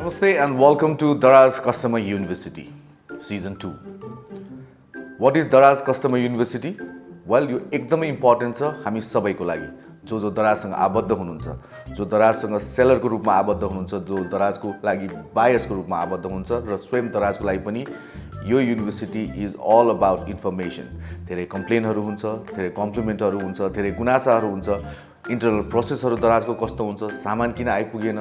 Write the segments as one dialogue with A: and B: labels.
A: Namaste and welcome to Daraz Customer University, Season 2. What is Daraz Customer University? Well, यो एकदमै important छ हामी सबैको लागि जो दराजसँग आबद्ध हुनुहुन्छ, जो दराजसँग सेलरको रूपमा आबद्ध हुनुहुन्छ, जो दराजको लागि बायर्सको रूपमा आबद्ध हुनुहुन्छ र स्वयं दराजको लागि पनि यो university is all about information. धेरै कम्प्लेनहरू हुन्छ, धेरै कम्प्लिमेन्टहरू हुन्छ, धेरै गुनासाहरू हुन्छ, इन्टरनल प्रोसेसहरू दराजको कस्तो हुन्छ, सामान किन आइपुगेन,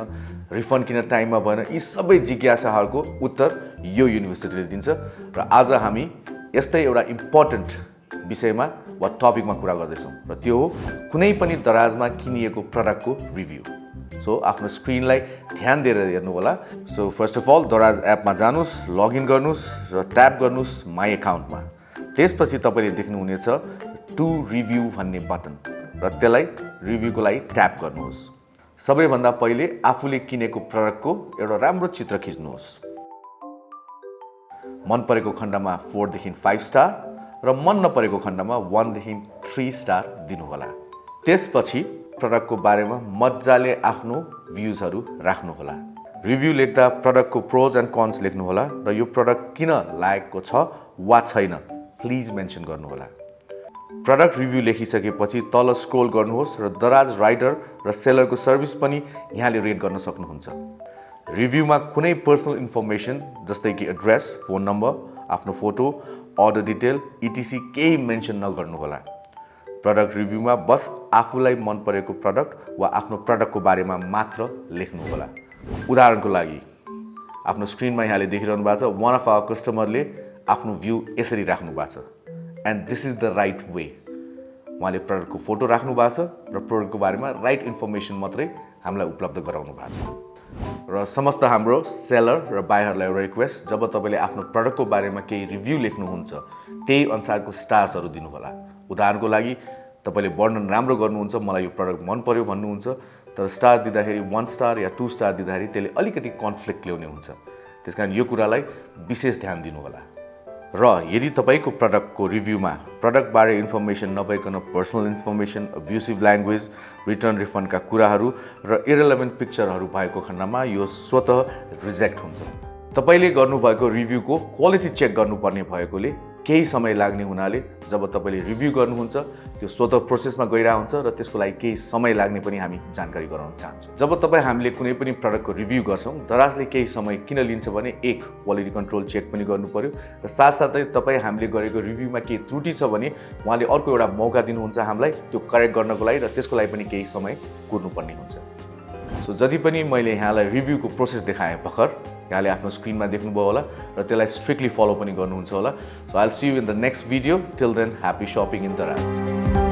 A: रिफन्ड किन टाइममा भएन, यी सबै जिज्ञासाहरूको उत्तर यो युनिभर्सिटीले दिन्छ। र आज हामी यस्तै एउटा इम्पोर्टेन्ट विषयमा वा टपिकमा कुरा गर्दैछौँ र त्यो हो कुनै पनि दराजमा किनिएको प्रडक्टको रिभ्यू। सो आफ्नो स्क्रिनलाई ध्यान दिएर हेर्नु होला। सो फर्स्ट अफ अल दराज एपमा जानुस्, लगइन गर्नुस् र ट्याप गर्नुस् माई एकाउन्टमा। त्यसपछि तपाईँले देख्नुहुनेछ टु रिभ्यू भन्ने बटन र त्यसलाई रिभ्यूको लागि ट्याप गर्नुहोस्। सबैभन्दा पहिले आफूले किनेको प्रडक्टको एउटा राम्रो चित्र खिच्नुहोस्। मन परेको खण्डमा 4 देखि 5 स्टार र मन नपरेको खण्डमा 1 देखि 3 स्टार दिनुहोला। त्यसपछि प्रडक्टको बारेमा मजाले आफ्नो भ्युजहरू राख्नुहोला। रिभ्यू लेख्दा प्रडक्टको प्रोज एन्ड कन्स लेख्नुहोला र यो प्रडक्ट किन लायकको छ वा छैन प्लिज मेन्सन गर्नुहोला। प्रडक्ट रिभ्यू लेखिसकेपछि तल स्क्रोल गर्नुहोस् र दराज राइटर र सेलरको सर्भिस पनि यहाँले रेट गर्न सक्नुहुन्छ। रिभ्यूमा कुनै पर्सनल इन्फर्मेसन जस्तै कि एड्रेस, फोन नम्बर, आफ्नो फोटो, अर्डर डिटेल इटिसी केही मेन्सन नगर्नुहोला। प्रडक्ट रिभ्यूमा बस आफूलाई मन परेको प्रडक्ट वा आफ्नो प्रडक्टको बारेमा मात्र लेख्नुहोला। उदाहरणको लागि आफ्नो स्क्रिनमा यहाँले देखिरहनु भएको छ, वान अफ आवर कस्टमरले आफ्नो भ्यू यसरी राख्नु भएको छ and this is the right way. उहाँले प्रडक्टको फोटो राख्नु भएको छ र प्रडक्टको बारेमा राइट इन्फर्मेसन मात्रै हामीलाई उपलब्ध गराउनु भएको छ। र समस्त हाम्रो सेलर र बायरहरूलाई एउटा रिक्वेस्ट, जब तपाईँले आफ्नो प्रडक्टको बारेमा केही रिभ्यू लेख्नुहुन्छ त्यही अनुसारको स्टार्सहरू दिनुहोला। उदाहरणको लागि तपाईँले वर्णन राम्रो गर्नुहुन्छ, मलाई यो प्रडक्ट मन पर्यो भन्नुहुन्छ, तर स्टार दिँदाखेरि 1 स्टार या 2 स्टार दिँदाखेरि त्यसले अलिकति कन्फ्लिक्ट ल्याउने हुन्छ। त्यसकारण यो कुरालाई विशेष ध्यान दिनुहोला। र यदि तपाईँको प्रडक्टको रिभ्यूमा प्रडक्टबारे इन्फर्मेसन नभइकन personal information, abusive language, return रिफन्डका कुराहरू र इरेलेभेन्ट पिक्चरहरू भएको खण्डमा यो स्वतः रिजेक्ट हुन्छ। तपाईँले गर्नुभएको रिभ्यूको क्वालिटी चेक गर्नुपर्ने भएकोले केही समय लाग्ने हुनाले जब तपाईँले रिभ्यू गर्नुहुन्छ त्यो स्वतः प्रोसेसमा गइरहेको हुन्छ र त्यसको लागि केही समय लाग्ने पनि हामी जानकारी गराउन चाहन्छौँ। जब तपाईँ हामीले कुनै पनि प्रडक्टको रिभ्यू गर्छौँ दराजले केही समय किन लिन्छ भने एक क्वालिटी कन्ट्रोल चेक पनि गर्नु पर्यो र साथसाथै तपाईँ हामीले गरेको रिभ्यूमा केही त्रुटि छ भने उहाँले अर्को एउटा मौका दिनुहुन्छ हामीलाई त्यो करेक्ट गर्नको लागि र त्यसको लागि पनि केही समय कुर्नुपर्ने हुन्छ। सो जति पनि मैले यहाँलाई रिभ्यूको प्रोसेस देखाएँ भर्खर यहाँले आफ्नो स्क्रिनमा देख्नुभयो होला र त्यसलाई स्ट्रिक्टली फलो पनि गर्नुहुन्छ होला। So I will see you in the next video. Till than happy shopping in दराज।